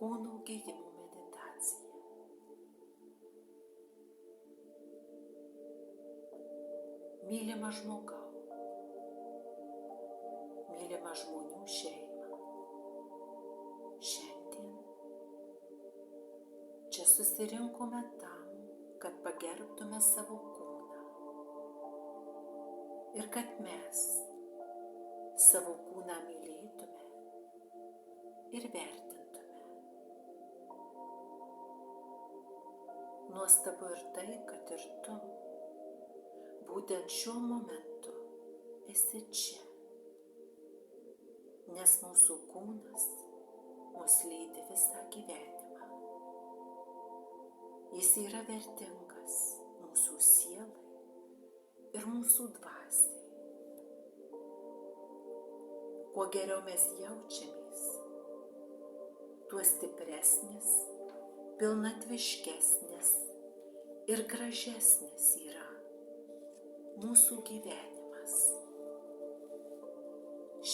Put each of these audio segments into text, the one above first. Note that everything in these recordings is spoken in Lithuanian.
kūno gijimo meditacija. Mylimas žmogau, mylimą žmonių šeimą. Šiandien čia susirinkome tam, kad pagerbtume savo kūną ir kad mes savo kūną mylėtume ir vertintume. Nuostabu ir tai, kad ir tu būtent šiuo momentu esi čia, nes mūsų kūnas mus lydi visą gyvenimą. Jis yra vertingas mūsų sielai ir mūsų dvasiai. Kuo geriau mes jaučiamės, tuo stipresnis, pilnatviškesnis ir gražesnis yra mūsų gyvenimas.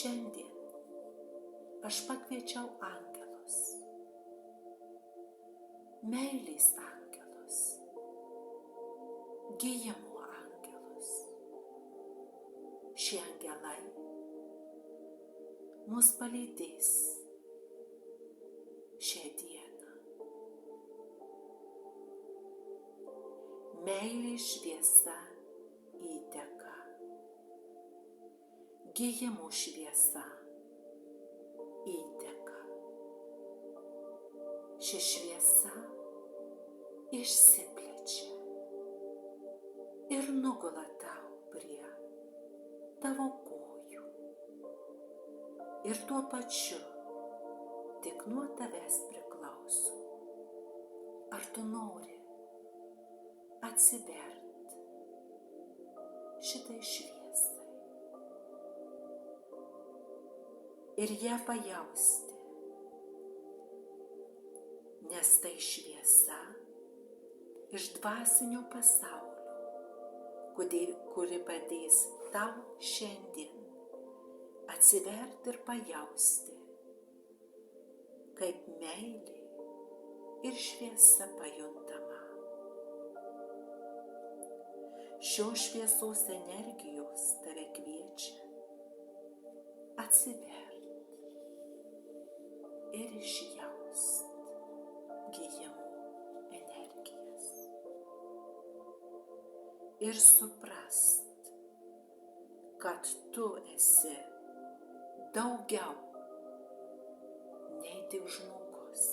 Šiandien aš pakviečiau angelus, meilės angelus, gijimo angelus. Šie angelai mus palydės šią dieną. Meilės šviesa įteka, gijimo šviesa įteka. Ši šviesa išsiplečia ir nugula tau prie tavo kojų. Ir tuo pačiu tik nuo tavęs priklauso, ar tu nori atsivert šitai šviesai ir ją pajausti, nes tai šviesa iš dvasinio pasaulio, kuri padės tau šiandien atsiverti ir pajausti, kaip meilė ir šviesa pajuntama. Šios šviesos energijos tave kviečia atsiverti ir išjaust gijimo energijas ir suprast, kad tu esi daugiau nei tik žmogus.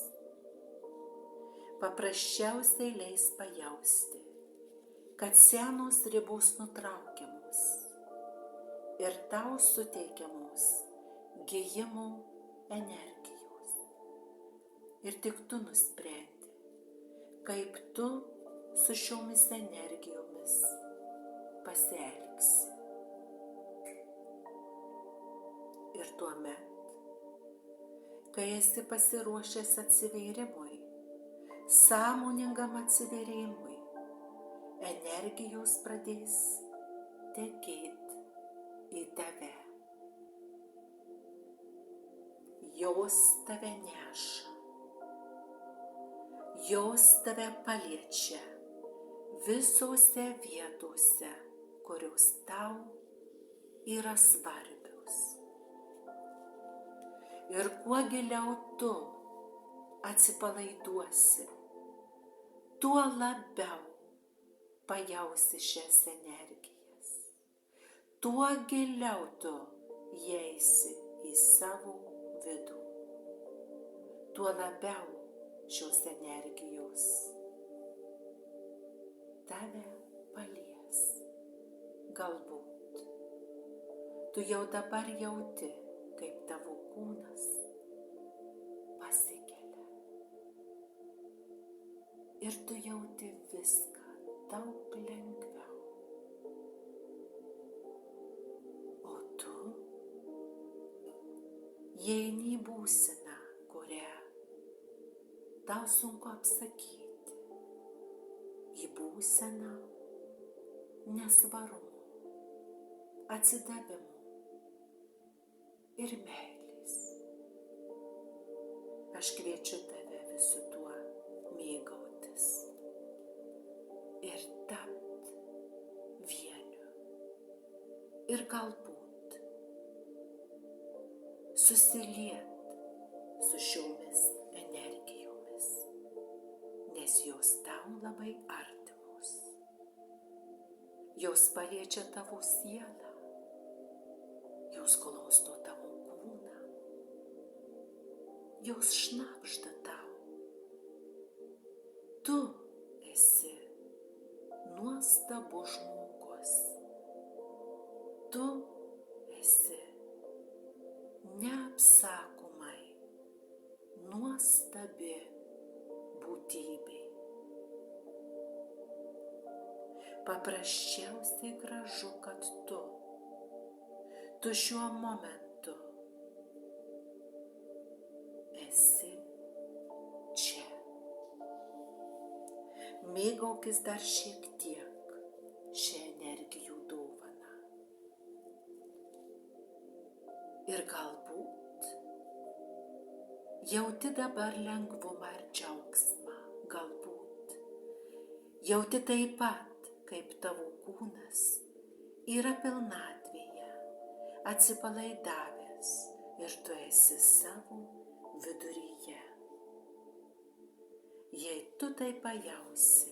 Paprasčiausiai leis pajausti, kad senos ribos nutraukiamos ir tau suteikiamos gijimo energijos. Ir tik tu nusprendi, kaip tu su šiomis energijomis pasielgsi. Ir tuomet, kai esi pasiruošęs atsivėrimui, sąmoningam atsivėrimui, energijos pradės tekėti į tave. Jos tave neša, jos tave paliečia visose vietose, kurios tau yra svarbios. Ir kuo giliau tu atsipalaiduosi, tuo labiau pajausi šias energijas. Tuo giliau tu įeisi į savo vidų, tuo labiau šios energijos tave palies. Galbūt tu jau dabar jauti, kaip tavo kūnas pasikelia. Ir tu jauti viską daug lengviau. O tu įeini į būseną, kurią tau sunku apsakyti. Į būseną nesvarumo, atsidavimo ir meilės. Aš kviečiu tave visu tuo mėgautis ir tapt vieniu. Ir galbūt susiliet su šiomis energijomis, nes jos tau labai artimos. Jos paliečia tavo sielą, jos glosto tavo kūną, jos šnabžda tau. Tu esi nuostabus žmogus. Tu esi neapsakomai nuostabi būtybė. Paprasčiausiai gražu, kad tu šiuo momentu esi čia. Mėgaukis dar šiek tiek šią energijų dovaną. Ir galbūt jauti dabar lengvumą ir džiaugsmą. Galbūt jauti taip pat, kaip tavo kūnas yra pilnatvėje, atsipalaidavęs ir tu esi savo viduryje. Jei tu tai pajausi,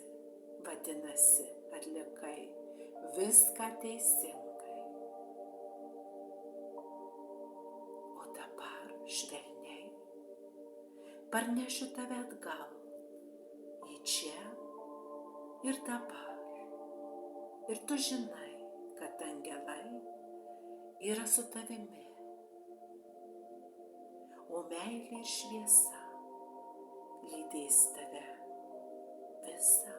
vadinasi, atlikai viską teisingai. O dabar švelniai parnešiu tave atgal į čia ir dabar. Ir tu žinai, kad angelai yra su tavimi, o meilė ir šviesa lydės tave visą